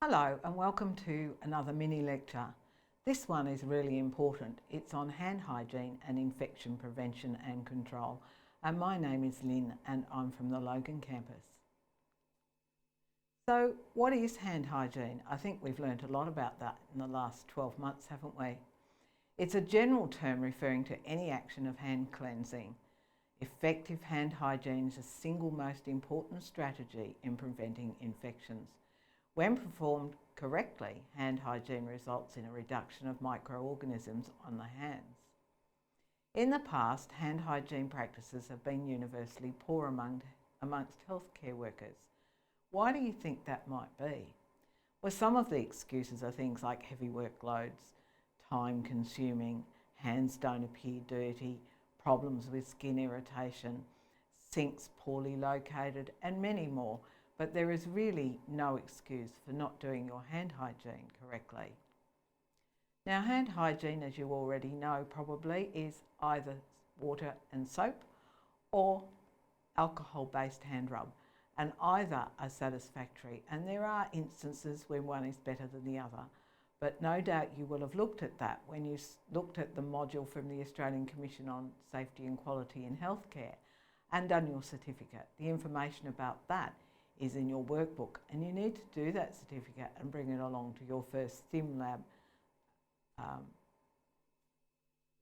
Hello and welcome to another mini lecture. This one is really important. It's on hand hygiene and infection prevention and control. And my name is Lynne and I'm from the Logan campus. So what is hand hygiene? I think we've learnt a lot about that in the last 12 months, haven't we? It's a general term referring to any action of hand cleansing. Effective hand hygiene is the single most important strategy in preventing infections. When performed correctly, hand hygiene results in a reduction of microorganisms on the hands. In the past, hand hygiene practices have been universally poor amongst healthcare workers. Why do you think that might be? Well, some of the excuses are things like heavy workloads, time consuming, hands don't appear dirty, problems with skin irritation, sinks poorly located, and many more. But there is really no excuse for not doing your hand hygiene correctly. Now, hand hygiene, as you already know probably, is either water and soap or alcohol-based hand rub, and either are satisfactory. And there are instances when one is better than the other, but no doubt you will have looked at that when you looked at the module from the Australian Commission on Safety and Quality in Healthcare and done your certificate. The information about that is in your workbook, and you need to do that certificate and bring it along to your first sim lab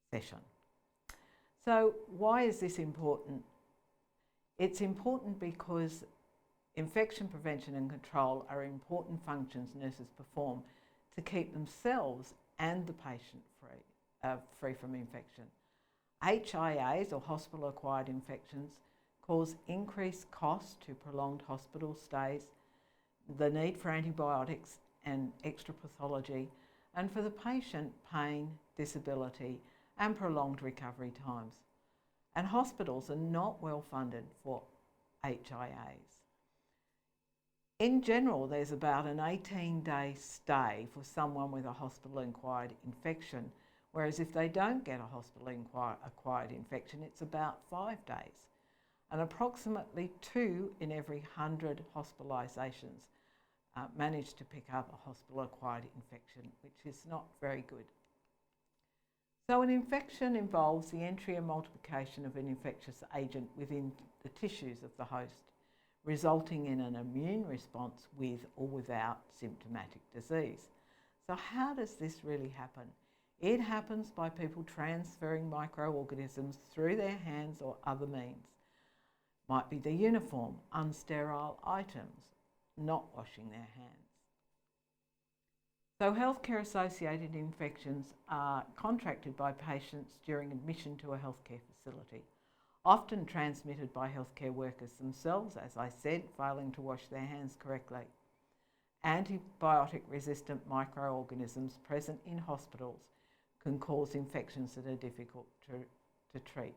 session. So why is this important? It's important because infection prevention and control are important functions nurses perform to keep themselves and the patient free from infection. HIAs, or hospital-acquired infections, cause increased costs to prolonged hospital stays, the need for antibiotics and extra pathology, and for the patient, pain, disability and prolonged recovery times. And hospitals are not well funded for HIAs. In general, there's about an 18-day stay for someone with a hospital-acquired infection, whereas if they don't get a hospital-acquired infection, it's about 5 days. And approximately 2 in every 100 hospitalisations manage to pick up a hospital-acquired infection, which is not very good. So an infection involves the entry and multiplication of an infectious agent within the tissues of the host, resulting in an immune response with or without symptomatic disease. So how does this really happen? It happens by people transferring microorganisms through their hands or other means. Might be the uniform, unsterile items, not washing their hands. So healthcare associated infections are contracted by patients during admission to a healthcare facility, often transmitted by healthcare workers themselves, as I said, failing to wash their hands correctly. Antibiotic resistant microorganisms present in hospitals can cause infections that are difficult to treat.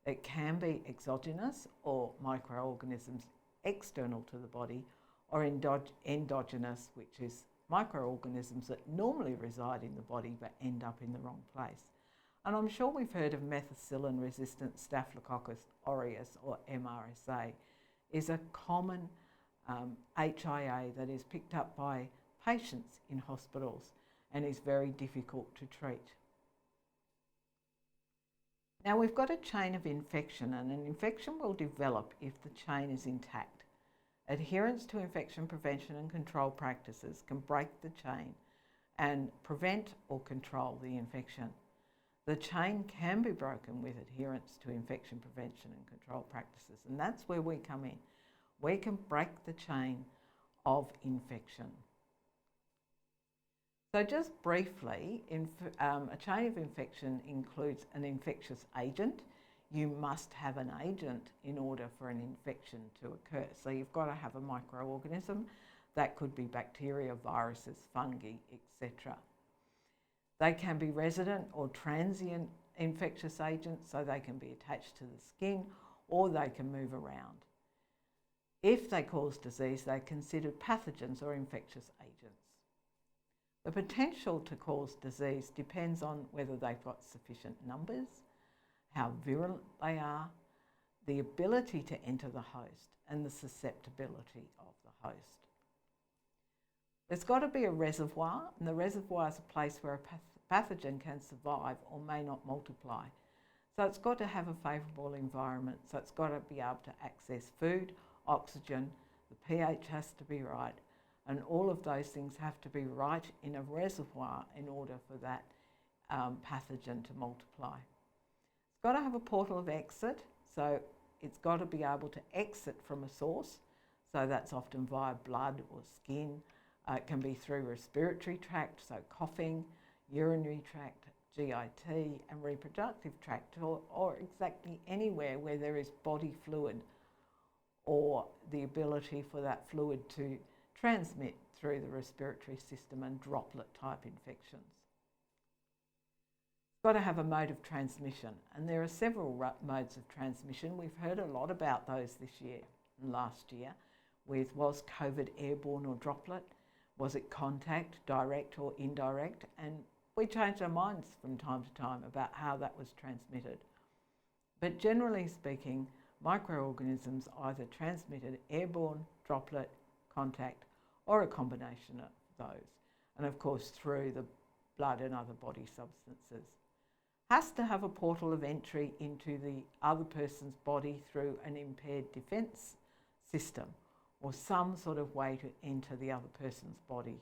It can be exogenous, or microorganisms external to the body, or endogenous, which is microorganisms that normally reside in the body but end up in the wrong place. And I'm sure we've heard of methicillin-resistant Staphylococcus aureus, or MRSA, is a common HIA that is picked up by patients in hospitals and is very difficult to treat. Now, we've got a chain of infection, and an infection will develop if the chain is intact. Adherence to infection prevention and control practices can break the chain and prevent or control the infection. The chain can be broken with adherence to infection prevention and control practices, and that's where we come in. We can break the chain of infection. So just briefly, a chain of infection includes an infectious agent. You must have an agent in order for an infection to occur. So you've got to have a microorganism. That could be bacteria, viruses, fungi, etc. They can be resident or transient infectious agents, so they can be attached to the skin or they can move around. If they cause disease, they're considered pathogens or infectious agents. The potential to cause disease depends on whether they've got sufficient numbers, how virulent they are, the ability to enter the host, and the susceptibility of the host. There's got to be a reservoir, and the reservoir is a place where a pathogen can survive or may not multiply. So it's got to have a favourable environment, so it's got to be able to access food, oxygen, the pH has to be right, and all of those things have to be right in a reservoir in order for that pathogen to multiply. It's got to have a portal of exit, so it's got to be able to exit from a source, so that's often via blood or skin. It can be through respiratory tract, so coughing, urinary tract, GIT and reproductive tract, or exactly anywhere where there is body fluid or the ability for that fluid to transmit through the respiratory system and droplet type infections. It's got to have a mode of transmission, and there are several modes of transmission. We've heard a lot about those this year and last year with was COVID airborne or droplet, was it contact, direct or indirect, and we change our minds from time to time about how that was transmitted. But generally speaking, microorganisms either transmitted airborne, droplet, contact, or a combination of those. And of course, through the blood and other body substances. Has to have a portal of entry into the other person's body through an impaired defence system or some sort of way to enter the other person's body.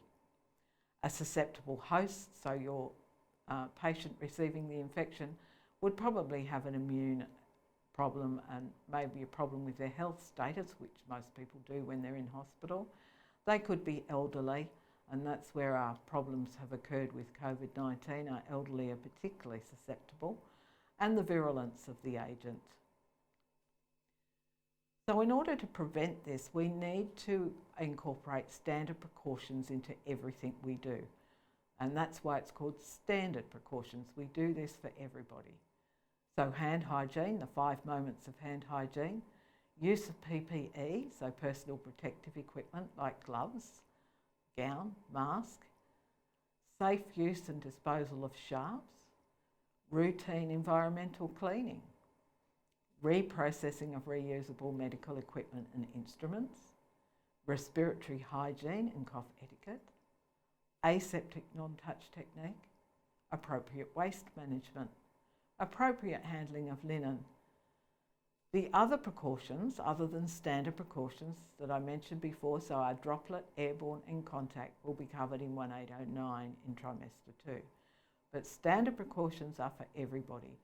A susceptible host, so your patient receiving the infection would probably have an immune problem and maybe a problem with their health status, which most people do when they're in hospital. They could be elderly, and that's where our problems have occurred with COVID-19. Our elderly are particularly susceptible, and the virulence of the agent. So in order to prevent this, we need to incorporate standard precautions into everything we do. And that's why it's called standard precautions. We do this for everybody. So hand hygiene, the 5 moments of hand hygiene, use of PPE, so personal protective equipment like gloves, gown, mask, safe use and disposal of sharps, routine environmental cleaning, reprocessing of reusable medical equipment and instruments, respiratory hygiene and cough etiquette, aseptic non-touch technique, appropriate waste management, appropriate handling of linen. The other precautions, other than standard precautions that I mentioned before, so our droplet, airborne and contact, will be covered in 1809 in trimester 2. But standard precautions are for everybody.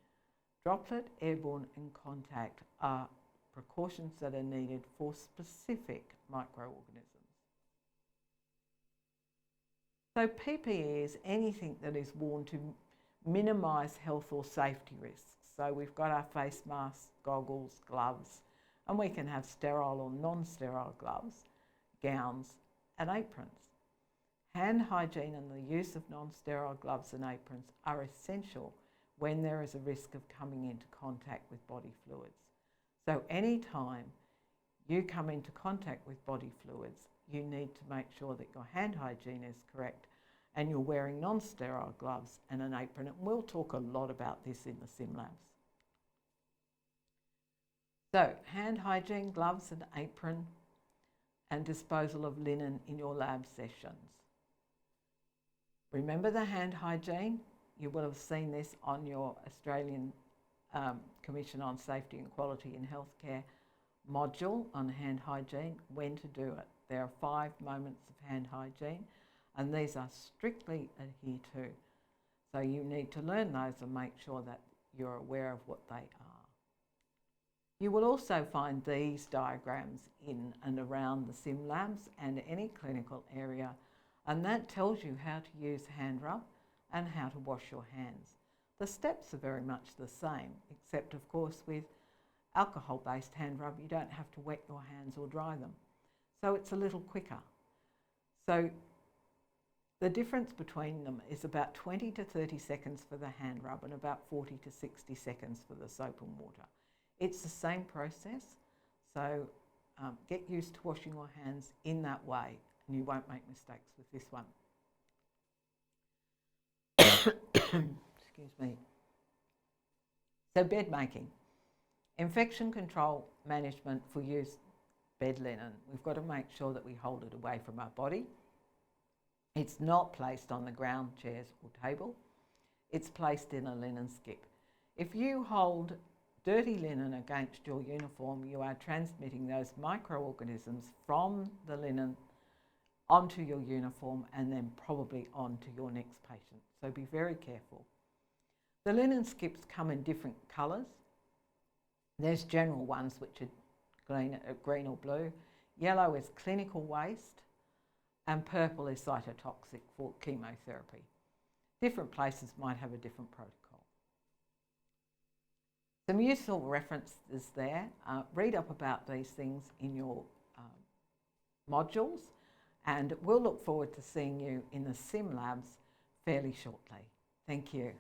Droplet, airborne and contact are precautions that are needed for specific microorganisms. So PPE is anything that is worn to minimise health or safety risks. So we've got our face masks, goggles, gloves, and we can have sterile or non-sterile gloves, gowns and aprons. Hand hygiene and the use of non-sterile gloves and aprons are essential when there is a risk of coming into contact with body fluids. So any time you come into contact with body fluids, you need to make sure that your hand hygiene is correct and you're wearing non-sterile gloves and an apron. And we'll talk a lot about this in the sim labs. So hand hygiene, gloves and apron, and disposal of linen in your lab sessions. Remember the hand hygiene? You will have seen this on your Australian Commission on Safety and Quality in Healthcare module on hand hygiene, when to do it. There are 5 moments of hand hygiene, and these are strictly adhered to. So you need to learn those and make sure that you're aware of what they are. You will also find these diagrams in and around the sim labs and any clinical area, and that tells you how to use hand rub and how to wash your hands. The steps are very much the same, except of course with alcohol-based hand rub, you don't have to wet your hands or dry them. So it's a little quicker. So the difference between them is about 20 to 30 seconds for the hand rub and about 40 to 60 seconds for the soap and water. It's the same process, so get used to washing your hands in that way and you won't make mistakes with this one. Excuse me. So bed making. Infection control management for used bed linen. We've got to make sure that we hold it away from our body. It's not placed on the ground, chairs or table. It's placed in a linen skip. If you hold dirty linen against your uniform, you are transmitting those microorganisms from the linen onto your uniform and then probably onto your next patient. So be very careful. The linen skips come in different colours. There's general ones which are green or blue. Yellow is clinical waste and purple is cytotoxic for chemotherapy. Different places might have a different protocol. Some useful references there. Read up about these things in your modules, and we'll look forward to seeing you in the sim labs fairly shortly. Thank you.